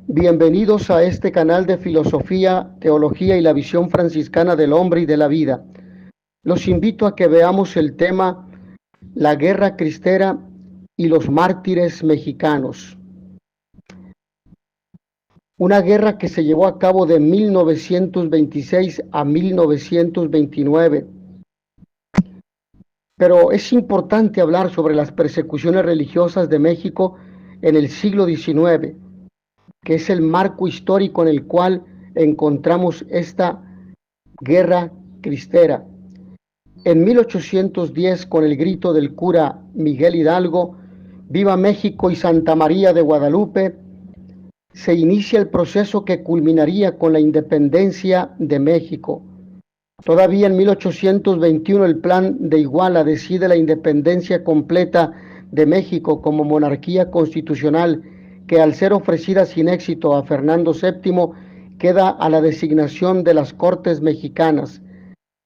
Bienvenidos a este canal de filosofía, teología y la visión franciscana del hombre y de la vida. Los invito a que veamos el tema La Guerra Cristera y los mártires mexicanos. Una guerra que se llevó a cabo de 1926 a 1929. Pero es importante hablar sobre las persecuciones religiosas de México en el siglo XIX, que es el marco histórico en el cual encontramos esta guerra cristera. En 1810, con el grito del cura Miguel Hidalgo, "Viva México y Santa María de Guadalupe", se inicia el proceso que culminaría con la independencia de México. Todavía en 1821 el Plan de Iguala decide la independencia completa de México como monarquía constitucional, que al ser ofrecida sin éxito a Fernando VII queda a la designación de las Cortes Mexicanas.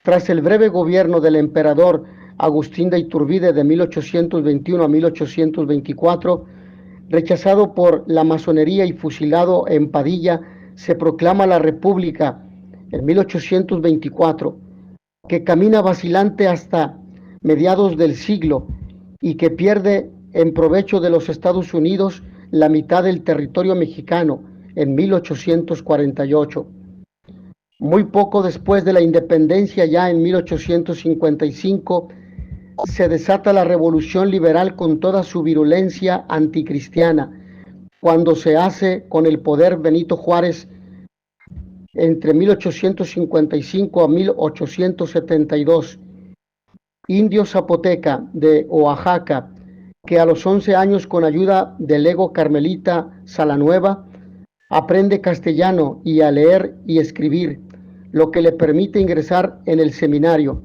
Tras el breve gobierno del emperador Agustín de Iturbide de 1821 a 1824, rechazado por la masonería y fusilado en Padilla, se proclama la República en 1824, que camina vacilante hasta mediados del siglo y que pierde en provecho de los Estados Unidos la mitad del territorio mexicano en 1848. Muy poco después de la independencia, ya en 1855, se desata la revolución liberal con toda su virulencia anticristiana, cuando se hace con el poder Benito Juárez entre 1855 a 1872. Indio zapoteca de Oaxaca, que a los 11 años, con ayuda del lego carmelita Salanueva, aprende castellano y a leer y escribir, lo que le permite ingresar en el seminario.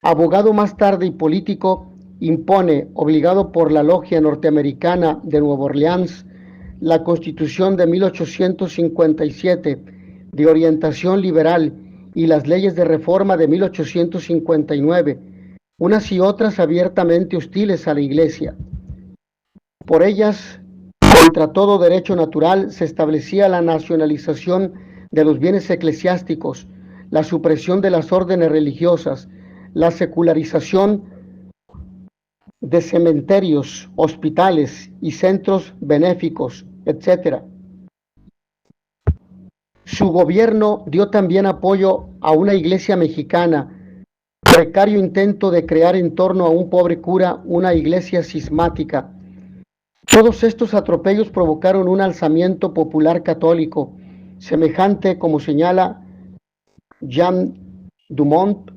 Abogado más tarde y político, impone, obligado por la logia norteamericana de Nueva Orleans, la Constitución de 1857 de orientación liberal y las leyes de reforma de 1859, unas y otras abiertamente hostiles a la Iglesia. Por ellas, contra todo derecho natural, se establecía la nacionalización de los bienes eclesiásticos, la supresión de las órdenes religiosas, la secularización de cementerios, hospitales y centros benéficos, etc. Su gobierno dio también apoyo a una iglesia mexicana, precario intento de crear en torno a un pobre cura una iglesia cismática. Todos estos atropellos provocaron un alzamiento popular católico, semejante, como señala Jean Dumont,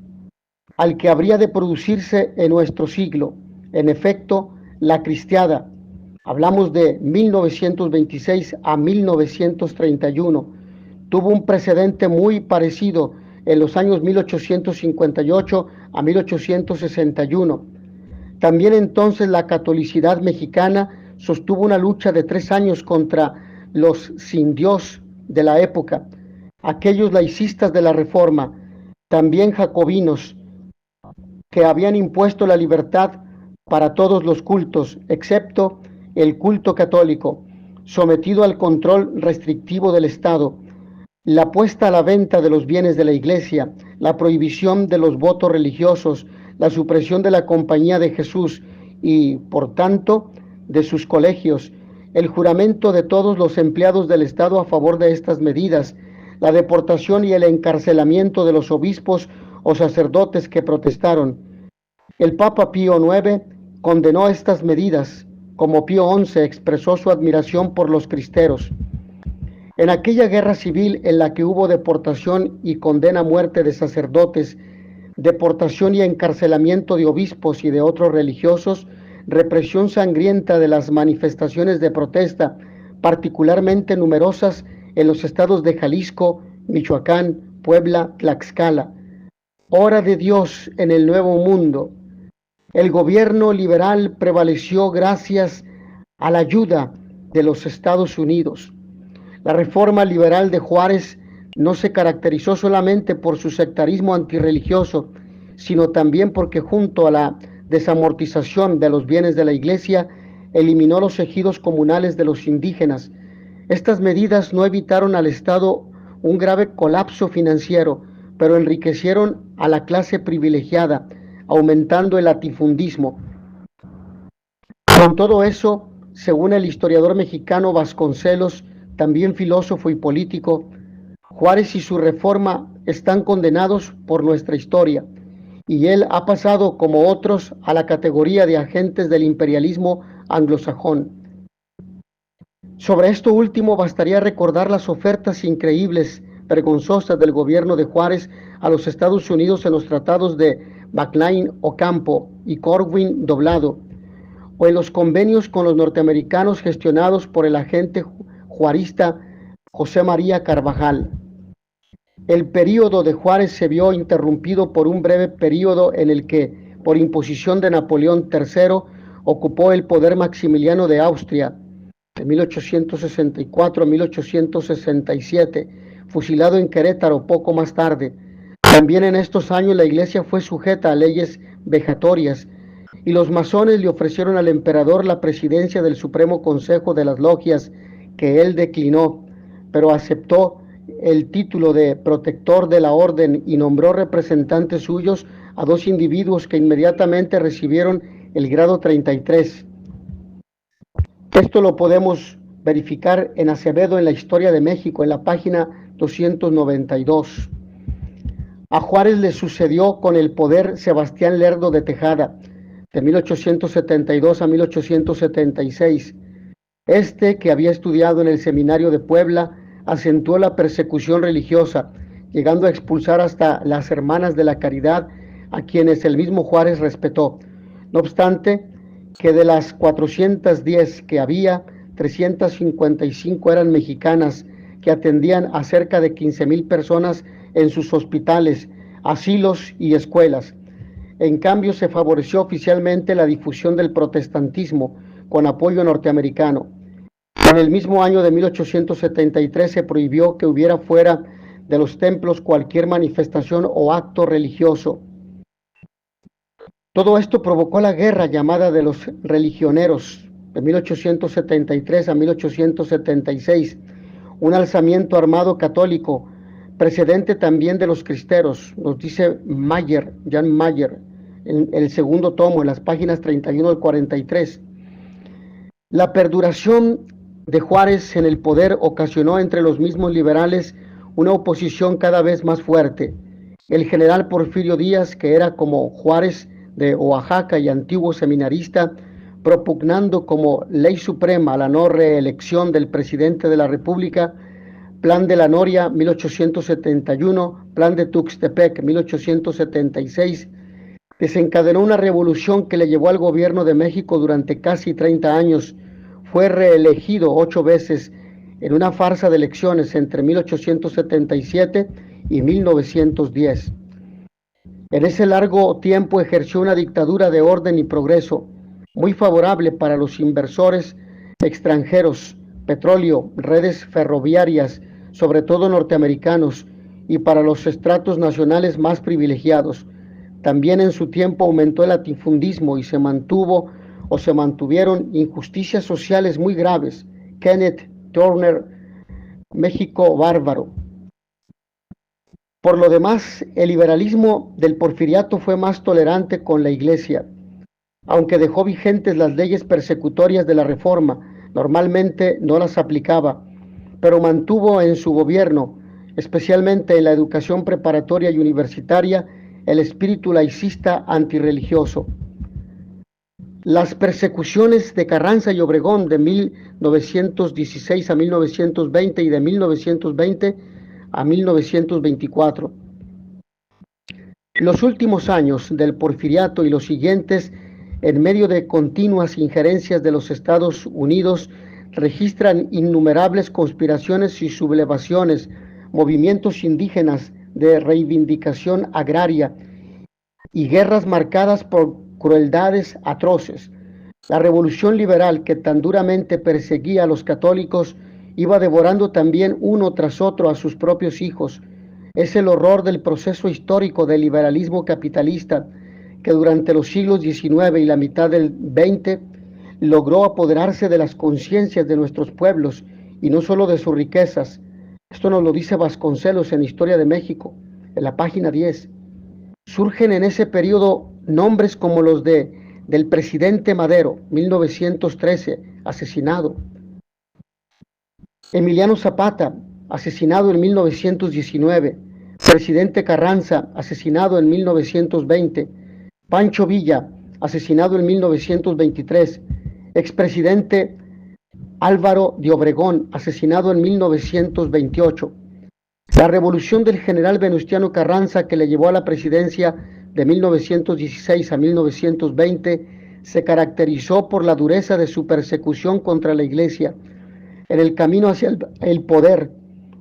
al que habría de producirse en nuestro siglo. En efecto, la cristiada, hablamos de 1926 a 1931, tuvo un precedente muy parecido en los años 1858 a 1861. También entonces la catolicidad mexicana sostuvo una lucha de 3 años contra los sin Dios de la época, aquellos laicistas de la Reforma, también jacobinos, que habían impuesto la libertad para todos los cultos, excepto el culto católico, sometido al control restrictivo del Estado, la puesta a la venta de los bienes de la Iglesia, la prohibición de los votos religiosos, la supresión de la Compañía de Jesús y, por tanto, de sus colegios, el juramento de todos los empleados del Estado a favor de estas medidas, la deportación y el encarcelamiento de los obispos o sacerdotes que protestaron. El Papa Pío IX condenó estas medidas, como Pío XI expresó su admiración por los cristeros. En aquella guerra civil en la que hubo deportación y condena a muerte de sacerdotes, deportación y encarcelamiento de obispos y de otros religiosos, represión sangrienta de las manifestaciones de protesta, particularmente numerosas en los estados de Jalisco, Michoacán, Puebla, Tlaxcala. Hora de Dios en el Nuevo Mundo. El gobierno liberal prevaleció gracias a la ayuda de los Estados Unidos. La reforma liberal de Juárez no se caracterizó solamente por su sectarismo antirreligioso, sino también porque, junto a la desamortización de los bienes de la Iglesia, eliminó los ejidos comunales de los indígenas, Estas medidas no evitaron al Estado un grave colapso financiero, pero enriquecieron a la clase privilegiada, aumentando el latifundismo. Con todo eso, según el historiador mexicano Vasconcelos, también filósofo y político, Juárez y su reforma están condenados por nuestra historia, y él ha pasado, como otros, a la categoría de agentes del imperialismo anglosajón. Sobre esto último bastaría recordar las ofertas increíbles, vergonzosas del gobierno de Juárez a los Estados Unidos en los tratados de McLean Ocampo y Corwin Doblado, o en los convenios con los norteamericanos gestionados por el agente juarista José María Carvajal. El período de Juárez se vio interrumpido por un breve período en el que, por imposición de Napoleón III, ocupó el poder Maximiliano de Austria, de 1864 a 1867, fusilado en Querétaro poco más tarde. También en estos años la Iglesia fue sujeta a leyes vejatorias, y los masones le ofrecieron al emperador la presidencia del Supremo Consejo de las Logias, que él declinó, pero aceptó el título de protector de la orden y nombró representantes suyos a dos individuos que inmediatamente recibieron el grado 33. Esto lo podemos verificar en Acevedo en la Historia de México, en la página 292. A Juárez le sucedió con el poder Sebastián Lerdo de Tejada, de 1872 a 1876. Este, que había estudiado en el Seminario de Puebla, acentuó la persecución religiosa, llegando a expulsar hasta las Hermanas de la Caridad, a quienes el mismo Juárez respetó. No obstante, que de las 410 que había, 355 eran mexicanas, que atendían a cerca de 15,000 personas en sus hospitales, asilos y escuelas. En cambio, se favoreció oficialmente la difusión del protestantismo con apoyo norteamericano. En el mismo año de 1873 se prohibió que hubiera fuera de los templos cualquier manifestación o acto religioso. Todo esto provocó la guerra llamada de los religioneros de 1873 a 1876, un alzamiento armado católico, precedente también de los cristeros, nos dice Mayer, Jan Mayer, en el segundo tomo, en las páginas 31 al 43. La perduración de Juárez en el poder ocasionó entre los mismos liberales una oposición cada vez más fuerte. El general Porfirio Díaz, que era como Juárez de Oaxaca y antiguo seminarista, propugnando como ley suprema la no reelección del presidente de la República, Plan de la Noria 1871, Plan de Tuxtepec 1876, desencadenó una revolución que le llevó al gobierno de México durante casi 30 años. Fue reelegido 8 veces en una farsa de elecciones entre 1877 y 1910. En ese largo tiempo ejerció una dictadura de orden y progreso, muy favorable para los inversores extranjeros, petróleo, redes ferroviarias, sobre todo norteamericanos, y para los estratos nacionales más privilegiados. También en su tiempo aumentó el latifundismo y se mantuvieron injusticias sociales muy graves. Kenneth Turner, México bárbaro. Por lo demás, el liberalismo del porfiriato fue más tolerante con la Iglesia, aunque dejó vigentes las leyes persecutorias de la Reforma. Normalmente no las aplicaba, pero mantuvo en su gobierno, especialmente en la educación preparatoria y universitaria, el espíritu laicista antirreligioso. Las persecuciones de Carranza y Obregón de 1916 a 1920 y de 1920 a 1924. Los últimos años del porfiriato y los siguientes, en medio de continuas injerencias de los Estados Unidos, registran innumerables conspiraciones y sublevaciones, movimientos indígenas de reivindicación agraria y guerras marcadas por crueldades atroces. La revolución liberal, que tan duramente perseguía a los católicos, iba devorando también uno tras otro a sus propios hijos. Es el horror del proceso histórico del liberalismo capitalista, que durante los siglos XIX y la mitad del XX logró apoderarse de las conciencias de nuestros pueblos y no solo de sus riquezas. Esto nos lo dice Vasconcelos en Historia de México, en la página 10. Surgen en ese periodo nombres como los del presidente Madero, 1913, asesinado. Emiliano Zapata, asesinado en 1919. Presidente Carranza, asesinado en 1920. Pancho Villa, asesinado en 1923. Expresidente Álvaro de Obregón, asesinado en 1928. La revolución del general Venustiano Carranza, que le llevó a la presidencia de 1916 a 1920, se caracterizó por la dureza de su persecución contra la Iglesia. En el camino hacia el poder,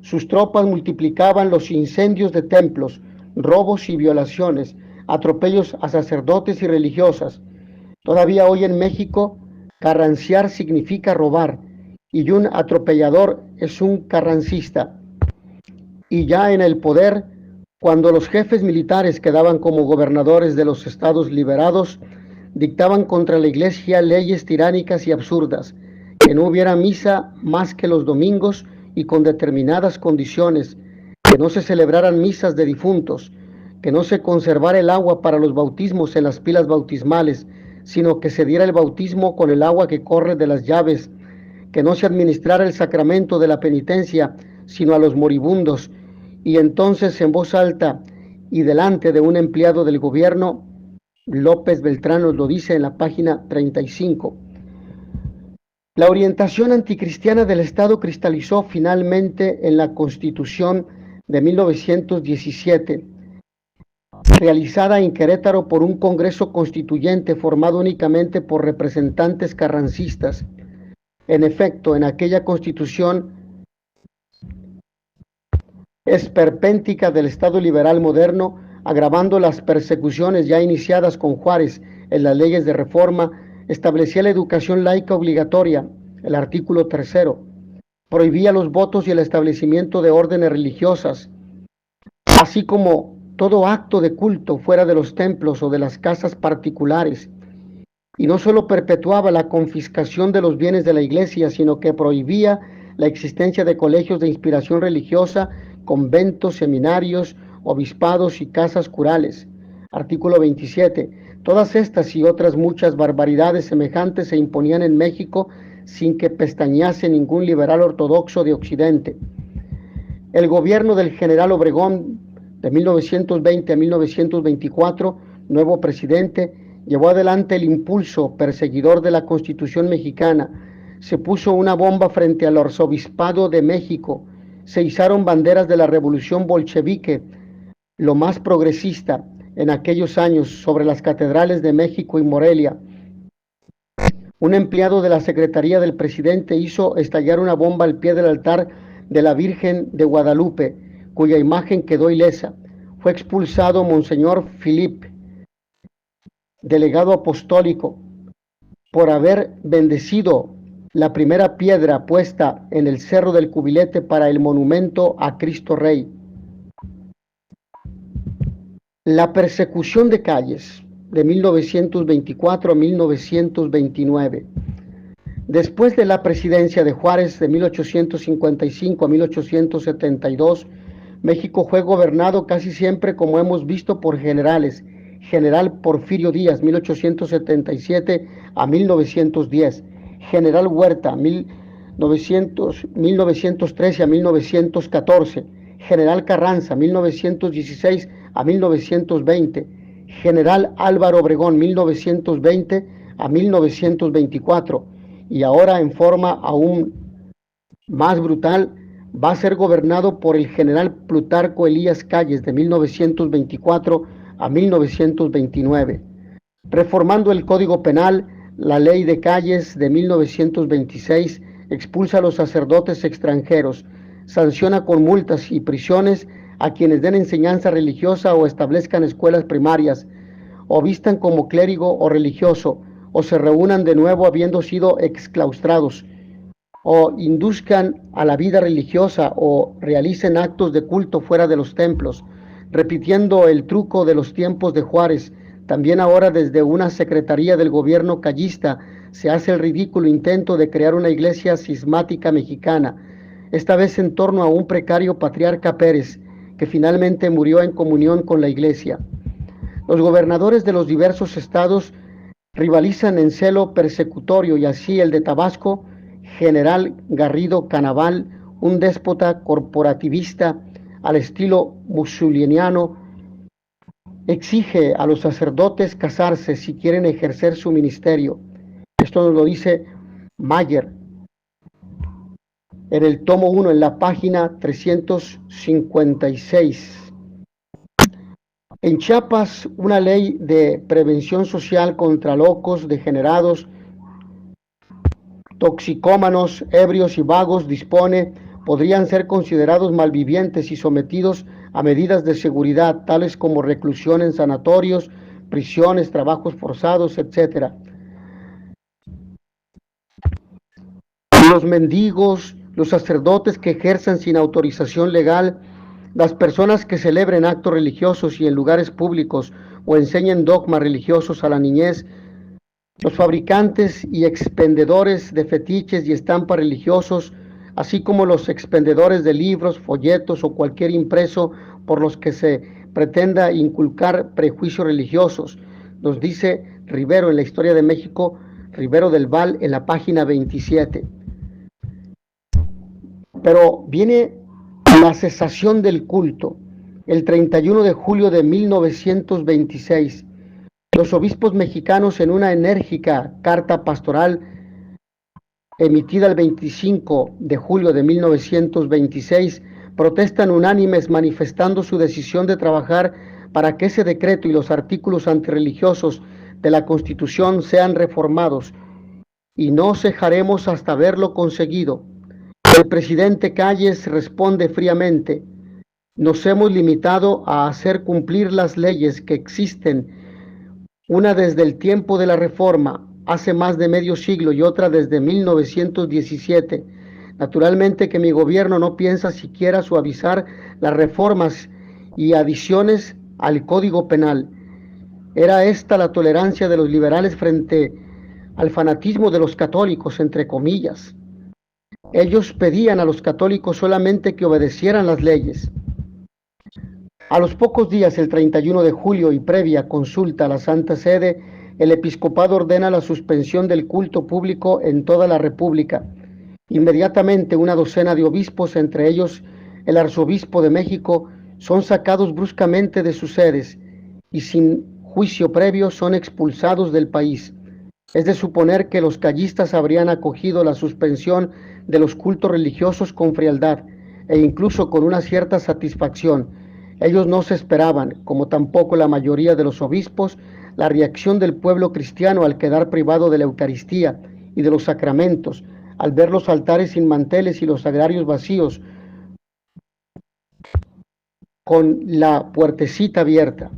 sus tropas multiplicaban los incendios de templos, robos y violaciones, atropellos a sacerdotes y religiosas. Todavía hoy en México, carranciar significa robar, y un atropellador es un carrancista. Y ya en el poder, cuando los jefes militares quedaban como gobernadores de los estados liberados, dictaban contra la Iglesia leyes tiránicas y absurdas, que no hubiera misa más que los domingos y con determinadas condiciones, que no se celebraran misas de difuntos, que no se conservara el agua para los bautismos en las pilas bautismales, sino que se diera el bautismo con el agua que corre de las llaves, que no se administrara el sacramento de la penitencia, sino a los moribundos. Y entonces en voz alta y delante de un empleado del gobierno, López Beltrán nos lo dice en la página 35. La orientación anticristiana del Estado cristalizó finalmente en la Constitución de 1917, realizada en Querétaro por un Congreso Constituyente formado únicamente por representantes carrancistas. En efecto, en aquella Constitución esperpéntica del Estado liberal moderno, agravando las persecuciones ya iniciadas con Juárez en las leyes de reforma, establecía la educación laica obligatoria, el artículo 3, prohibía los votos y el establecimiento de órdenes religiosas, así como todo acto de culto fuera de los templos o de las casas particulares, y no solo perpetuaba la confiscación de los bienes de la Iglesia, sino que prohibía la existencia de colegios de inspiración religiosa, conventos, seminarios, obispados y casas curales. Artículo 27. Todas estas y otras muchas barbaridades semejantes se imponían en México sin que pestañease ningún liberal ortodoxo de Occidente. El gobierno del general Obregón de 1920 a 1924, nuevo presidente, llevó adelante el impulso perseguidor de la Constitución mexicana. Se puso una bomba frente al arzobispado de México. Se izaron banderas de la revolución bolchevique, lo más progresista en aquellos años, sobre las catedrales de México y Morelia. Un empleado de la Secretaría del presidente hizo estallar una bomba al pie del altar de la Virgen de Guadalupe, cuya imagen quedó ilesa. Fue expulsado Monseñor Philippe, delegado apostólico, por haber bendecido la primera piedra puesta en el Cerro del Cubilete para el monumento a Cristo Rey. La persecución de calles de 1924 a 1929. Después de la presidencia de Juárez de 1855 a 1872, México fue gobernado casi siempre, como hemos visto, por generales. General Porfirio Díaz, 1877 a 1910. General Huerta, 1913 a 1914. General Carranza, 1916 a 1920. General Álvaro Obregón, 1920 a 1924. Y ahora, en forma aún más brutal, va a ser gobernado por el general Plutarco Elías Calles, de 1924 a 1929. Reformando el Código Penal, la Ley de Calles de 1926 expulsa a los sacerdotes extranjeros, sanciona con multas y prisiones a quienes den enseñanza religiosa o establezcan escuelas primarias, o vistan como clérigo o religioso, o se reúnan de nuevo habiendo sido exclaustrados, o induzcan a la vida religiosa o realicen actos de culto fuera de los templos, repitiendo el truco de los tiempos de Juárez. También ahora desde una secretaría del gobierno callista se hace el ridículo intento de crear una iglesia cismática mexicana, esta vez en torno a un precario patriarca Pérez, que finalmente murió en comunión con la iglesia. Los gobernadores de los diversos estados rivalizan en celo persecutorio, y así el de Tabasco, General Garrido Canaval, un déspota corporativista al estilo mussoliniano, exige a los sacerdotes casarse si quieren ejercer su ministerio. Esto nos lo dice Mayer en el tomo 1, en la página 356. En Chiapas, una ley de prevención social contra locos, degenerados, toxicómanos, ebrios y vagos dispone podrían ser considerados malvivientes y sometidos a medidas de seguridad, tales como reclusión en sanatorios, prisiones, trabajos forzados, etc. Los mendigos, los sacerdotes que ejerzan sin autorización legal, las personas que celebren actos religiosos y en lugares públicos o enseñen dogmas religiosos a la niñez, los fabricantes y expendedores de fetiches y estampas religiosos, así como los expendedores de libros, folletos o cualquier impreso por los que se pretenda inculcar prejuicios religiosos, nos dice Rivero en la Historia de México, Rivero del Val, en la página 27. Pero viene la cesación del culto. El 31 de julio de 1926, los obispos mexicanos, en una enérgica carta pastoral emitida el 25 de julio de 1926, protestan unánimes manifestando su decisión de trabajar para que ese decreto y los artículos antirreligiosos de la Constitución sean reformados, y no cejaremos hasta verlo conseguido. El presidente Calles responde fríamente: nos hemos limitado a hacer cumplir las leyes que existen, una desde el tiempo de la Reforma, hace más de medio siglo, y otra desde 1917. Naturalmente que mi gobierno no piensa siquiera suavizar las reformas y adiciones al Código Penal. Era esta la tolerancia de los liberales frente al fanatismo de los católicos, entre comillas. Ellos pedían a los católicos solamente que obedecieran las leyes. A los pocos días, el 31 de julio, y previa consulta a la Santa Sede, el episcopado ordena la suspensión del culto público en toda la República. Inmediatamente una docena de obispos, entre ellos el arzobispo de México, son sacados bruscamente de sus sedes y sin juicio previo son expulsados del país. Es de suponer que los callistas habrían acogido la suspensión de los cultos religiosos con frialdad e incluso con una cierta satisfacción. Ellos no se esperaban, como tampoco la mayoría de los obispos, la reacción del pueblo cristiano al quedar privado de la Eucaristía y de los sacramentos, al ver los altares sin manteles y los sagrarios vacíos, con la puertecita abierta.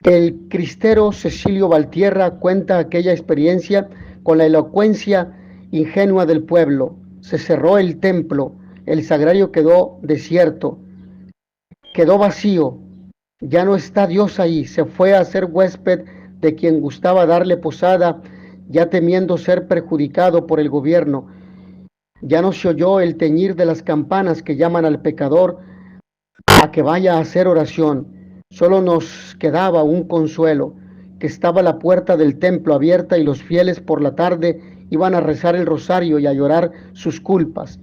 El cristero Cecilio Valtierra cuenta aquella experiencia con la elocuencia ingenua del pueblo. Se cerró el templo, el sagrario quedó desierto, quedó vacío, ya no está Dios ahí, se fue a ser huésped de quien gustaba darle posada, ya temiendo ser perjudicado por el gobierno. Ya no se oyó el teñir de las campanas que llaman al pecador a que vaya a hacer oración. Solo nos quedaba un consuelo, que estaba la puerta del templo abierta y los fieles por la tarde iban a rezar el rosario y a llorar sus culpas.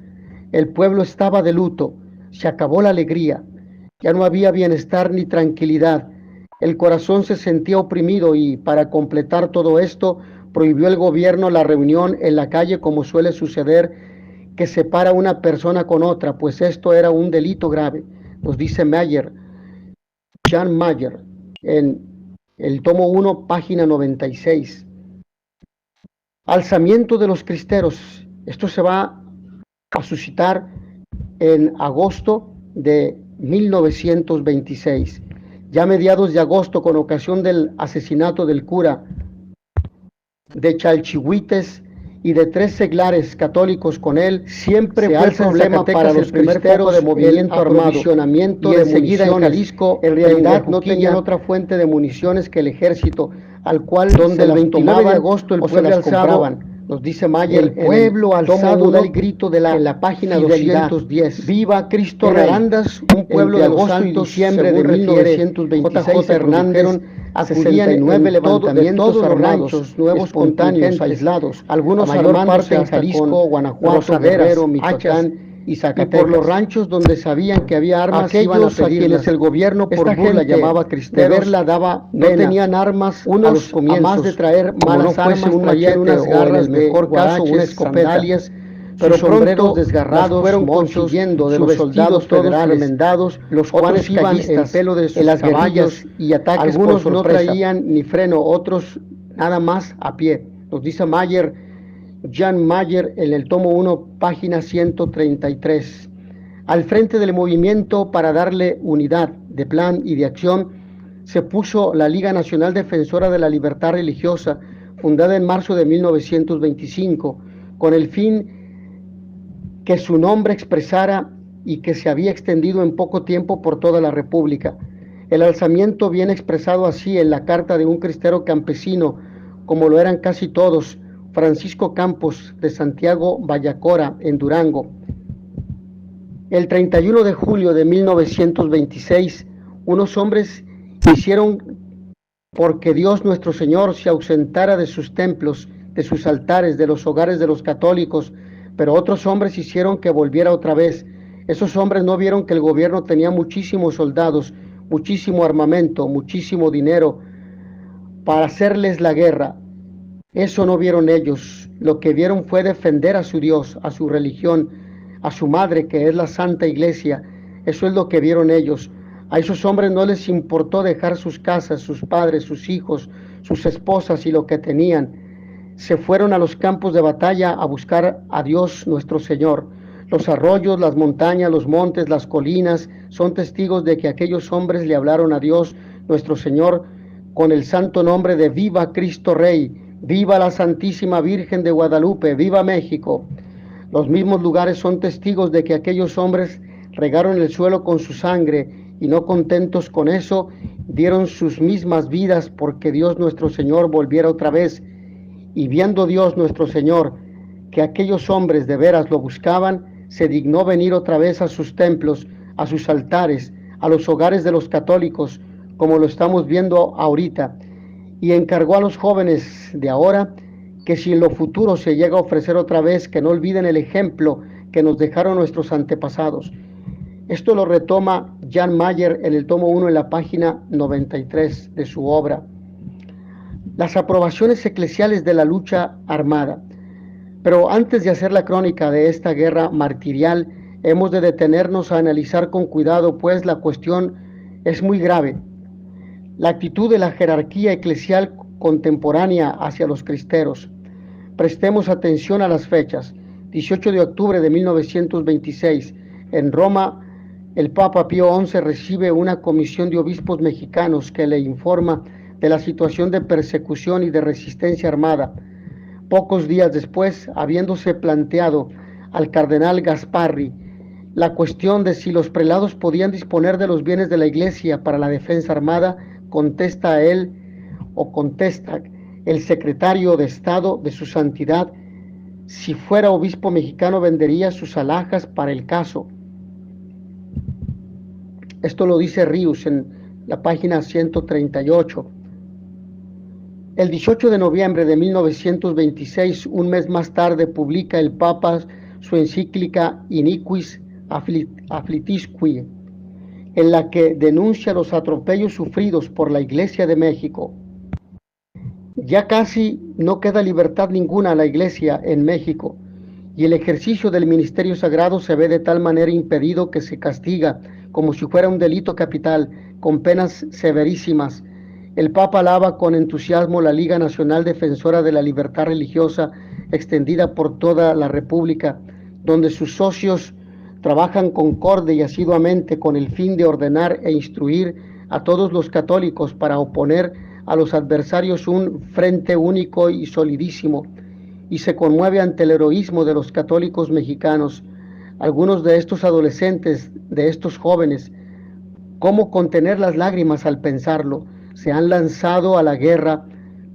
El pueblo estaba de luto, se acabó la alegría, ya no había bienestar ni tranquilidad. El corazón se sentía oprimido y, para completar todo esto, prohibió el gobierno la reunión en la calle, como suele suceder, que separa una persona con otra, pues esto era un delito grave, nos dice Mayer, Jean Mayer, en el tomo 1, página 96. Alzamiento de los cristeros. Esto se va a suscitar en agosto de 1926. Ya a mediados de agosto, con ocasión del asesinato del cura de Chalchihuites y de 3 seglares católicos con él. Siempre fue el problema para los primer foco de movimiento armado y enseguida en Jalisco en realidad no tenían otra fuente de municiones que el ejército, al cual donde el 29 de agosto el pueblo alzaban. Nos dice Mayer, el pueblo alzado da el grito de en la página 210. Viva Cristo Rey. Arandas, un pueblo de agosto y diciembre de 1926, Hernández acudían 69 levantamientos armados, nuevos espontáneos, aislados, algunos armándose en Jalisco, Guanajuato, Guerrero, Michoacán y Zacatecas. Y por los ranchos donde sabían que había armas, aquellos a quienes el gobierno por burla llamaba cristeros, de verla daba pena. No tenían armas unos a los comienzos, a más de traer malas armas, traían unas garras, mejor caso unas escopetas, pero pronto desgarrados fueron consiguiendo de los soldados todos remendados, los cuales iban en pelo de sus las caballos y ataques. Algunos no traían ni freno, otros nada más a pie. Nos dice Mayer, Jan Mayer, en el tomo 1, página 133. Al frente del movimiento, para darle unidad de plan y de acción, se puso la Liga Nacional Defensora de la Libertad Religiosa, fundada en marzo de 1925, con el fin que su nombre expresara y que se había extendido en poco tiempo por toda la República. El alzamiento viene expresado así en la carta de un cristero campesino, como lo eran casi todos, Francisco Campos, de Santiago Vallacora, en Durango. El 31 de julio de 1926, unos hombres hicieron porque Dios nuestro Señor se ausentara de sus templos, de sus altares, de los hogares de los católicos, pero otros hombres hicieron que volviera otra vez. Esos hombres no vieron que el gobierno tenía muchísimos soldados, muchísimo armamento, muchísimo dinero para hacerles la guerra. Eso no vieron ellos. Lo que vieron fue defender a su Dios, a su religión, a su madre, que es la Santa Iglesia. Eso es lo que vieron ellos. A esos hombres no les importó dejar sus casas, sus padres, sus hijos, sus esposas y lo que tenían. Se fueron a los campos de batalla a buscar a Dios nuestro Señor. Los arroyos, las montañas, los montes, las colinas son testigos de que aquellos hombres le hablaron a Dios nuestro Señor con el santo nombre de Viva Cristo Rey, viva la Santísima Virgen de Guadalupe, viva México. Los mismos lugares son testigos de que aquellos hombres regaron el suelo con su sangre y no contentos con eso, dieron sus mismas vidas porque Dios nuestro Señor volviera otra vez. Y viendo Dios nuestro Señor que aquellos hombres de veras lo buscaban, se dignó venir otra vez a sus templos, a sus altares, a los hogares de los católicos, como lo estamos viendo ahorita, y encargó a los jóvenes de ahora que si en lo futuro se llega a ofrecer otra vez, que no olviden el ejemplo que nos dejaron nuestros antepasados. Esto lo retoma Jan Mayer en el tomo 1 en la página 93 de su obra. Las aprobaciones eclesiales de la lucha armada. Pero antes de hacer la crónica de esta guerra martirial, hemos de detenernos a analizar con cuidado, pues la cuestión es muy grave. La actitud de la jerarquía eclesial contemporánea hacia los cristeros. Prestemos atención a las fechas. 18 de octubre de 1926, en Roma, el Papa Pío XI recibe una comisión de obispos mexicanos que le informa de la situación de persecución y de resistencia armada. Pocos días después, habiéndose planteado al cardenal Gasparri la cuestión de si los prelados podían disponer de los bienes de la Iglesia para la defensa armada, contesta el secretario de Estado de su Santidad: si fuera obispo mexicano vendería sus alhajas para el caso. Esto lo dice Rius en la página 138. El 18 de noviembre de 1926, un mes más tarde, publica el Papa su encíclica Iniquis Afflictisque, en la que denuncia los atropellos sufridos por la Iglesia de México. Ya casi no queda libertad ninguna a la Iglesia en México, y el ejercicio del ministerio sagrado se ve de tal manera impedido que se castiga como si fuera un delito capital, con penas severísimas. El Papa alaba con entusiasmo la Liga Nacional Defensora de la Libertad Religiosa, extendida por toda la República, donde sus socios trabajan concorde y asiduamente con el fin de ordenar e instruir a todos los católicos para oponer a los adversarios un frente único y solidísimo, y se conmueve ante el heroísmo de los católicos mexicanos. Algunos de estos adolescentes, de estos jóvenes, ¿cómo contener las lágrimas al pensarlo? Se han lanzado a la guerra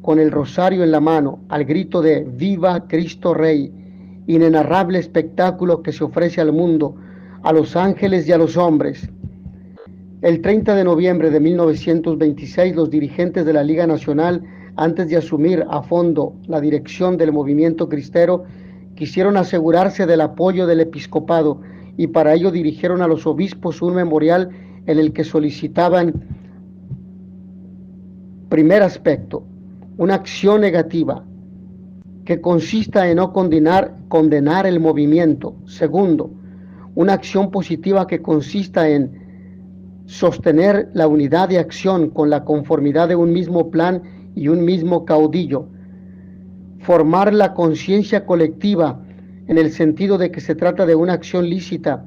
con el rosario en la mano, al grito de ¡Viva Cristo Rey! Inenarrable espectáculo que se ofrece al mundo, a los ángeles y a los hombres. El 30 de noviembre de 1926, los dirigentes de la Liga Nacional, antes de asumir a fondo la dirección del movimiento cristero, quisieron asegurarse del apoyo del episcopado y para ello dirigieron a los obispos un memorial en el que solicitaban, primer aspecto, una acción negativa que consista en no condenar el movimiento. Segundo, una acción positiva que consista en sostener la unidad de acción con la conformidad de un mismo plan y un mismo caudillo. Formar la conciencia colectiva en el sentido de que se trata de una acción lícita,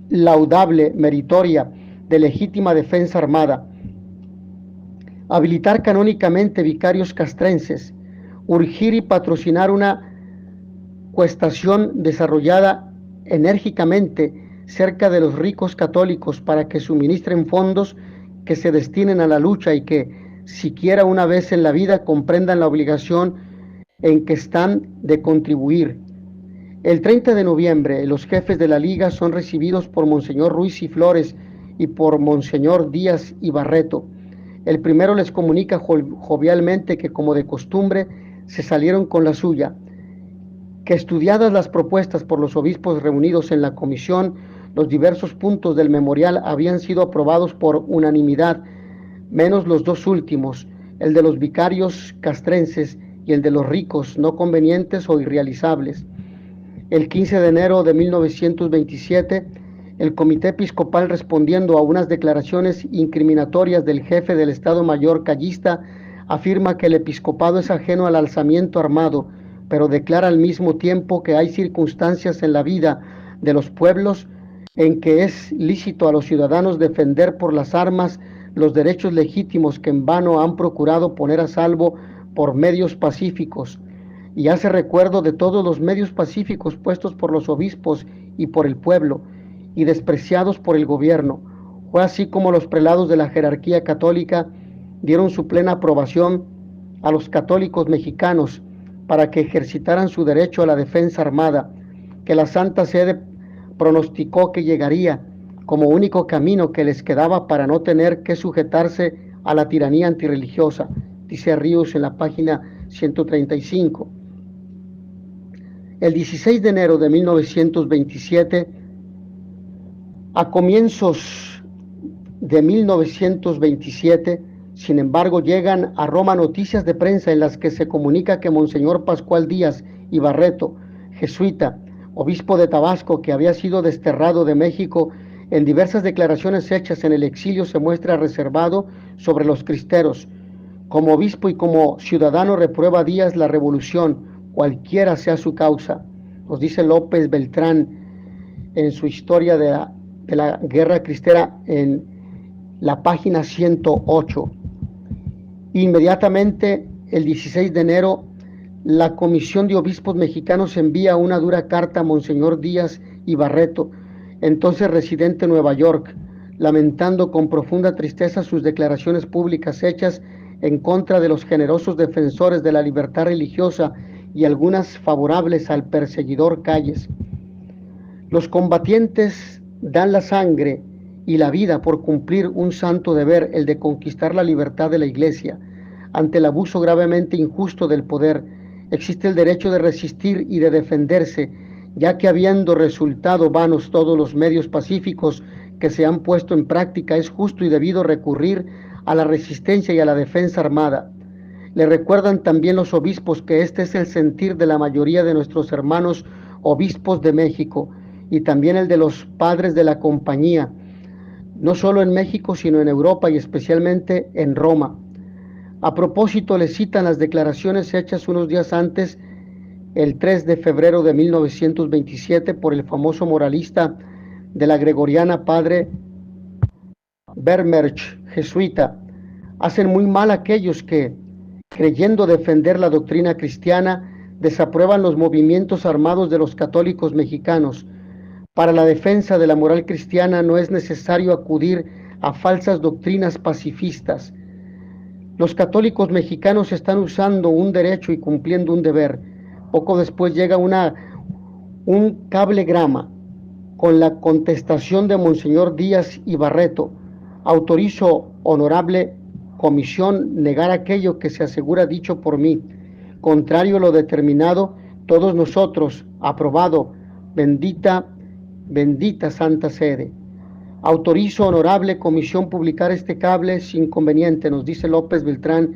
laudable, meritoria, de legítima defensa armada. Habilitar canónicamente vicarios castrenses, urgir y patrocinar una cuestación desarrollada enérgicamente cerca de los ricos católicos para que suministren fondos que se destinen a la lucha y que, siquiera una vez en la vida, comprendan la obligación en que están de contribuir. El 30 de noviembre, los jefes de la Liga son recibidos por Monseñor Ruiz y Flores y por Monseñor Díaz y Barreto. El primero les comunica jovialmente que, como de costumbre, se salieron con la suya, que estudiadas las propuestas por los obispos reunidos en la comisión, los diversos puntos del memorial habían sido aprobados por unanimidad, menos los dos últimos, el de los vicarios castrenses y el de los ricos, no convenientes o irrealizables. El 15 de enero de 1927, el Comité Episcopal, respondiendo a unas declaraciones incriminatorias del jefe del Estado Mayor callista, afirma que el episcopado es ajeno al alzamiento armado, pero declara al mismo tiempo que hay circunstancias en la vida de los pueblos en que es lícito a los ciudadanos defender por las armas los derechos legítimos que en vano han procurado poner a salvo por medios pacíficos, y hace recuerdo de todos los medios pacíficos puestos por los obispos y por el pueblo, y despreciados por el gobierno. Fue así como los prelados de la jerarquía católica dieron su plena aprobación a los católicos mexicanos para que ejercitaran su derecho a la defensa armada, que la Santa Sede pronosticó que llegaría como único camino que les quedaba para no tener que sujetarse a la tiranía antirreligiosa, dice Ríos en la página 135. El 16 de enero de 1927, a comienzos de 1927, sin embargo, llegan a Roma noticias de prensa en las que se comunica que Monseñor Pascual Díaz y Barreto, jesuita, obispo de Tabasco, que había sido desterrado de México, en diversas declaraciones hechas en el exilio se muestra reservado sobre los cristeros. Como obispo y como ciudadano reprueba Díaz la revolución, cualquiera sea su causa. Nos dice López Beltrán en su historia de la guerra cristera en la página 108. Inmediatamente, el 16 de enero, la Comisión de Obispos Mexicanos envía una dura carta a Monseñor Díaz y Barreto, entonces residente en Nueva York, lamentando con profunda tristeza sus declaraciones públicas hechas en contra de los generosos defensores de la libertad religiosa y algunas favorables al perseguidor Calles. Los combatientes dan la sangre y la vida por cumplir un santo deber, el de conquistar la libertad de la Iglesia. Ante el abuso gravemente injusto del poder, existe el derecho de resistir y de defenderse, ya que habiendo resultado vanos todos los medios pacíficos que se han puesto en práctica, es justo y debido recurrir a la resistencia y a la defensa armada. Le recuerdan también los obispos que este es el sentir de la mayoría de nuestros hermanos obispos de México y también el de los padres de la compañía, no solo en México, sino en Europa y especialmente en Roma. A propósito, le citan las declaraciones hechas unos días antes, el 3 de febrero de 1927, por el famoso moralista de la Gregoriana, padre Bermerch, jesuita. Hacen muy mal aquellos que, creyendo defender la doctrina cristiana, desaprueban los movimientos armados de los católicos mexicanos. Para la defensa de la moral cristiana no es necesario acudir a falsas doctrinas pacifistas. Los católicos mexicanos están usando un derecho y cumpliendo un deber. Poco después llega un cablegrama con la contestación de Monseñor Díaz y Barreto. Autorizo, honorable comisión, negar aquello que se asegura dicho por mí. Contrario a lo determinado, todos nosotros, aprobado, bendita Santa Sede. Autorizo, honorable comisión, publicar este cable sin inconveniente, nos dice López Beltrán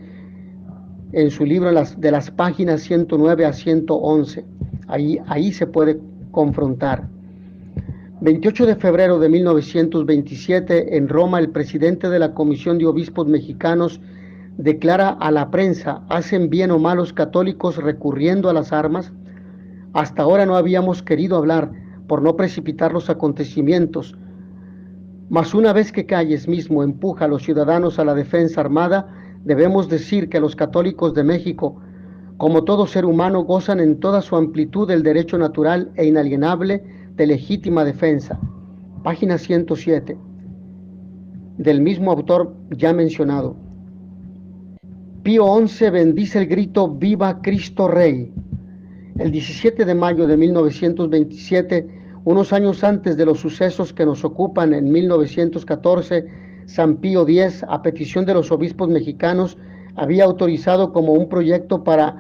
en su libro de las páginas 109 a 111. Ahí se puede confrontar. 28 de febrero de 1927, en Roma, el presidente de la Comisión de Obispos Mexicanos declara a la prensa: ¿hacen bien o mal los católicos recurriendo a las armas? Hasta ahora no habíamos querido hablar por no precipitar los acontecimientos, mas una vez que Calles mismo empuja a los ciudadanos a la defensa armada, debemos decir que los católicos de México, como todo ser humano, gozan en toda su amplitud del derecho natural e inalienable de legítima defensa. Página 107, del mismo autor ya mencionado. Pío XI bendice el grito «Viva Cristo Rey». El 17 de mayo de 1927, unos años antes de los sucesos que nos ocupan, en 1914, San Pío X, a petición de los obispos mexicanos, había autorizado como un proyecto para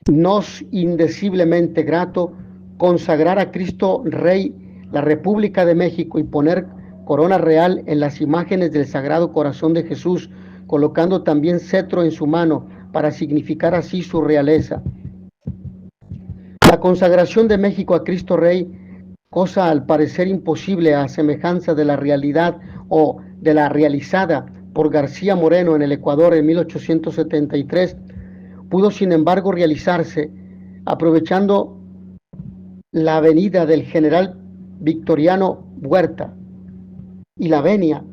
nos indeciblemente grato consagrar a Cristo Rey la República de México y poner corona real en las imágenes del Sagrado Corazón de Jesús, colocando también cetro en su mano para significar así su realeza. La consagración de México a Cristo Rey, cosa al parecer imposible a semejanza de la realidad o de la realizada por García Moreno en el Ecuador en 1873, pudo sin embargo realizarse aprovechando la venida del general Victoriano Huerta y la venia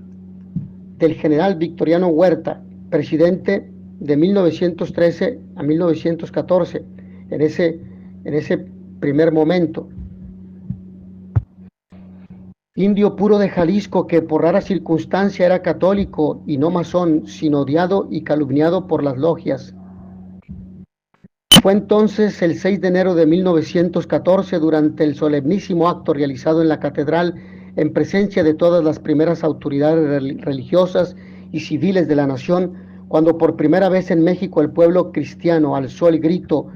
del general Victoriano Huerta, presidente de 1913 a 1914, en ese primer momento. Indio puro de Jalisco que por rara circunstancia era católico y no masón, sino odiado y calumniado por las logias. Fue entonces el 6 de enero de 1914, durante el solemnísimo acto realizado en la catedral en presencia de todas las primeras autoridades religiosas y civiles de la nación, cuando por primera vez en México el pueblo cristiano alzó el grito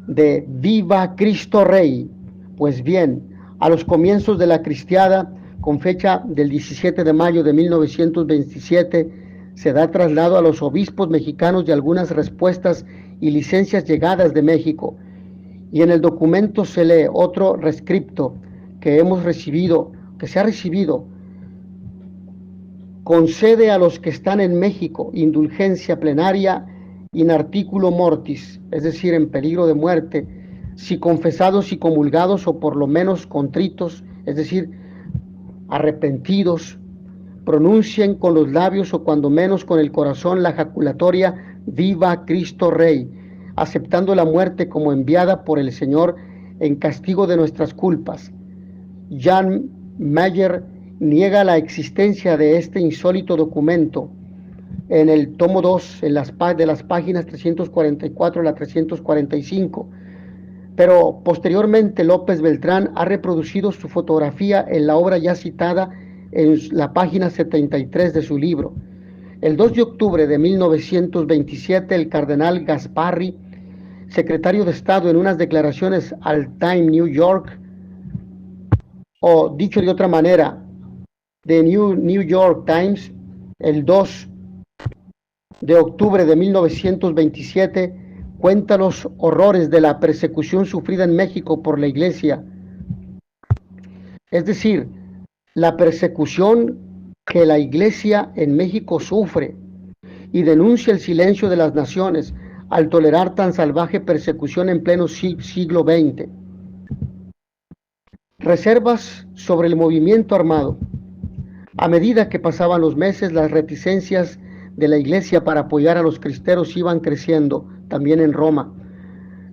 de «Viva Cristo Rey». Pues bien, a los comienzos de la cristiada, con fecha del 17 de mayo de 1927, se da traslado a los obispos mexicanos de algunas respuestas y licencias llegadas de México, y en el documento se lee otro rescripto que se ha recibido: concede a los que están en México indulgencia plenaria in articulo mortis, es decir, en peligro de muerte, si confesados y comulgados, o por lo menos contritos, es decir, arrepentidos, pronuncien con los labios o cuando menos con el corazón la jaculatoria «Viva Cristo Rey», aceptando la muerte como enviada por el Señor en castigo de nuestras culpas. Jan Mayer niega la existencia de este insólito documento en el tomo 2, de las páginas 344 a la 345, pero posteriormente López Beltrán ha reproducido su fotografía en la obra ya citada en la página 73 de su libro. El 2 de octubre de 1927, el cardenal Gasparri, secretario de Estado, en unas declaraciones al Time New York, o dicho de otra manera, The New York Times, el 2 de octubre de 1927, cuenta los horrores de la persecución sufrida en México por la Iglesia, es decir, la persecución que la Iglesia en México sufre, y denuncia el silencio de las naciones al tolerar tan salvaje persecución en pleno siglo XX. Reservas sobre el movimiento armado. A medida que pasaban los meses, las reticencias de la Iglesia para apoyar a los cristeros iban creciendo. también en Roma.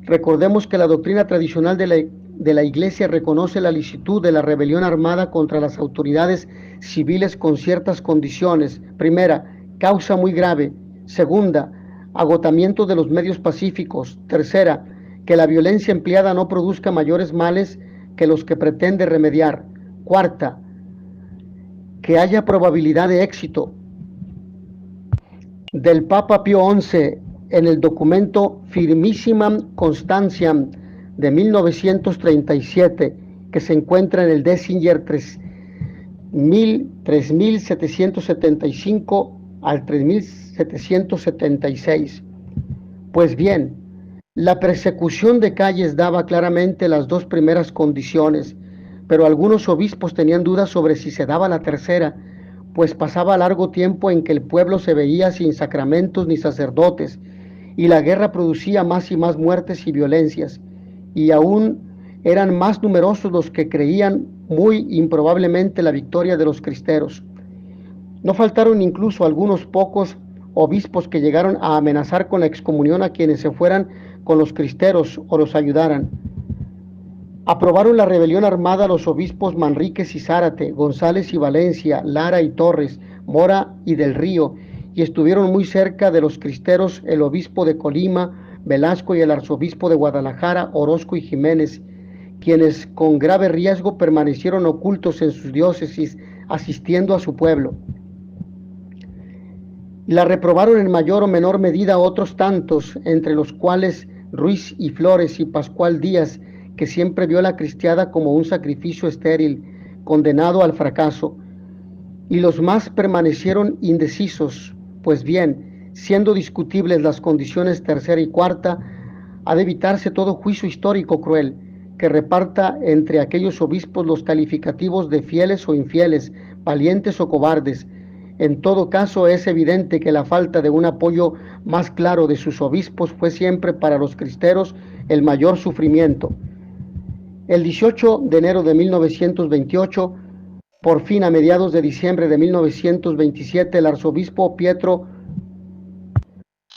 Recordemos que la doctrina tradicional de la Iglesia reconoce la licitud de la rebelión armada contra las autoridades civiles con ciertas condiciones. Primera, causa muy grave. Segunda, agotamiento de los medios pacíficos. Tercera, que la violencia empleada no produzca mayores males que los que pretende remediar. Cuarta, que haya probabilidad de éxito. Del Papa Pío XI, en el documento Firmissimam Constantiam de 1937, que se encuentra en el Désinger 3775 al 3776. Pues bien, la persecución de calles daba claramente las dos primeras condiciones, pero algunos obispos tenían dudas sobre si se daba la tercera, pues pasaba largo tiempo en que el pueblo se veía sin sacramentos ni sacerdotes, y la guerra producía más y más muertes y violencias, y aún eran más numerosos los que creían muy improbablemente la victoria de los cristeros. No faltaron incluso algunos pocos obispos que llegaron a amenazar con la excomunión a quienes se fueran con los cristeros o los ayudaran. Aprobaron la rebelión armada los obispos Manríquez y Zárate, González y Valencia, Lara y Torres, Mora y del Río, y estuvieron muy cerca de los cristeros el obispo de Colima, Velasco, y el arzobispo de Guadalajara, Orozco y Jiménez, quienes con grave riesgo permanecieron ocultos en sus diócesis, asistiendo a su pueblo. La reprobaron en mayor o menor medida otros tantos, entre los cuales Ruiz y Flores y Pascual Díaz, que siempre vio la cristiada como un sacrificio estéril, condenado al fracaso, y los más permanecieron indecisos. Pues bien, siendo discutibles las condiciones tercera y cuarta, ha de evitarse todo juicio histórico cruel, que reparta entre aquellos obispos los calificativos de fieles o infieles, valientes o cobardes. En todo caso, es evidente que la falta de un apoyo más claro de sus obispos fue siempre para los cristeros el mayor sufrimiento. El 18 de enero de 1928, por fin a mediados de diciembre de 1927, el arzobispo Pietro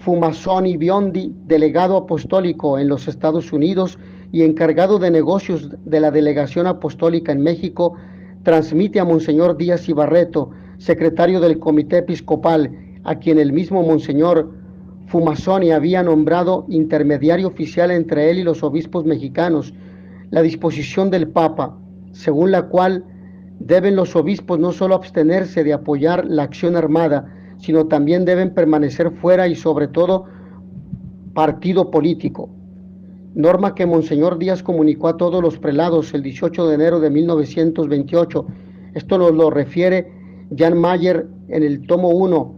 Fumasoni Biondi, delegado apostólico en los Estados Unidos y encargado de negocios de la delegación apostólica en México, transmite a Monseñor Díaz y Barreto, secretario del Comité Episcopal, a quien el mismo Monseñor Fumasoni había nombrado intermediario oficial entre él y los obispos mexicanos, la disposición del Papa, según la cual deben los obispos no solo abstenerse de apoyar la acción armada, sino también deben permanecer fuera y sobre todo partido político. Norma que Monseñor Díaz comunicó a todos los prelados el 18 de enero de 1928. Esto nos lo refiere Jan Mayer en el tomo 1,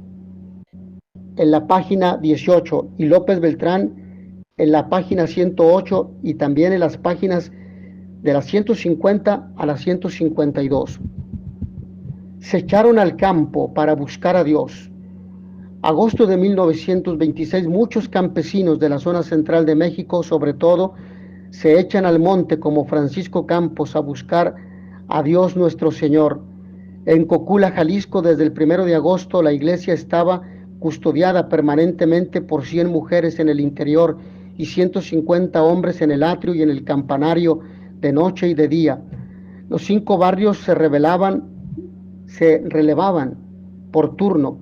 en la página 18, y López Beltrán en la página 108 y también en las páginas de las 150 a las 152. Se echaron al campo para buscar a Dios. Agosto de 1926, muchos campesinos de la zona central de México, sobre todo, se echan al monte como Francisco Campos a buscar a Dios nuestro Señor. En Cocula, Jalisco, desde el 1 de agosto, la iglesia estaba custodiada permanentemente por 100 mujeres en el interior y 150 hombres en el atrio y en el campanario de noche y de día. Los 5 barrios se relevaban por turno,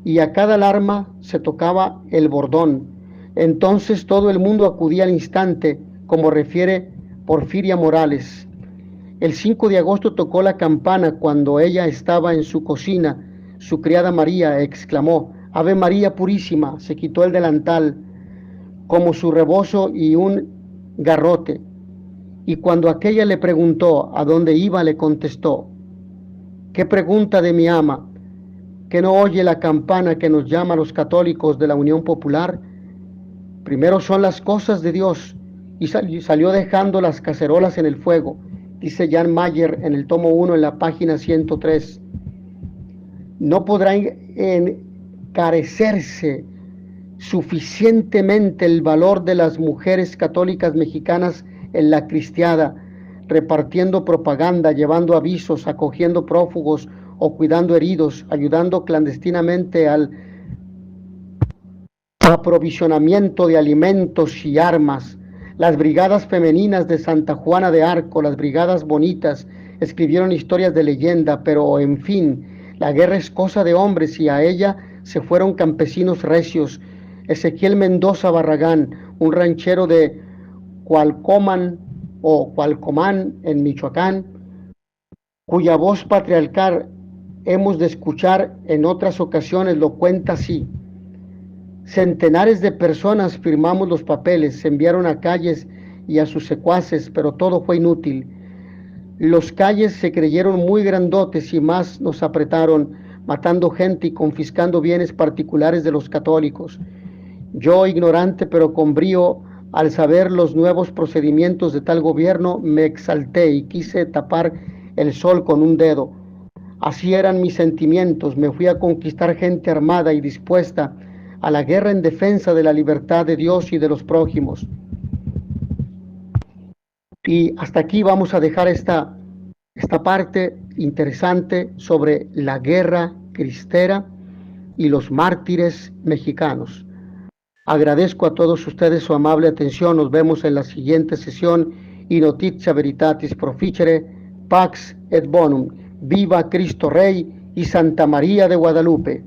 y a cada alarma se tocaba el bordón. Entonces todo el mundo acudía al instante, como refiere Porfiria Morales. El 5 de agosto tocó la campana cuando ella estaba en su cocina. Su criada María exclamó: Ave María Purísima. Se quitó el delantal como su rebozo y un garrote. Y cuando aquella le preguntó a dónde iba, le contestó: ¿qué pregunta de mi ama? ¿Que no oye la campana que nos llama a los católicos de la Unión Popular? Primero son las cosas de Dios. Y salió dejando las cacerolas en el fuego, dice Jan Mayer en el tomo 1 en la página 103. No podrá encarecerse suficientemente el valor de las mujeres católicas mexicanas en la cristiada, repartiendo propaganda, llevando avisos, acogiendo prófugos o cuidando heridos, ayudando clandestinamente al aprovisionamiento de alimentos y armas. Las brigadas femeninas de Santa Juana de Arco, las brigadas bonitas, escribieron historias de leyenda, pero en fin, la guerra es cosa de hombres y a ella se fueron campesinos recios. Ezequiel Mendoza Barragán, un ranchero de Cualcomán en Michoacán, cuya voz patriarcal hemos de escuchar en otras ocasiones, lo cuenta así: centenares de personas firmamos los papeles, se enviaron a Calles y a sus secuaces, pero todo fue inútil. Los Calles se creyeron muy grandotes y más nos apretaron, matando gente y confiscando bienes particulares de los católicos. Yo, ignorante pero con brío, al saber los nuevos procedimientos de tal gobierno, me exalté y quise tapar el sol con un dedo. Así eran mis sentimientos. Me fui a conquistar gente armada y dispuesta a la guerra en defensa de la libertad de Dios y de los prójimos. Y hasta aquí vamos a dejar esta parte interesante sobre la guerra cristera y los mártires mexicanos. Agradezco a todos ustedes su amable atención. Nos vemos en la siguiente sesión. Y notitia veritatis proficere, pax et bonum. Viva Cristo Rey y Santa María de Guadalupe.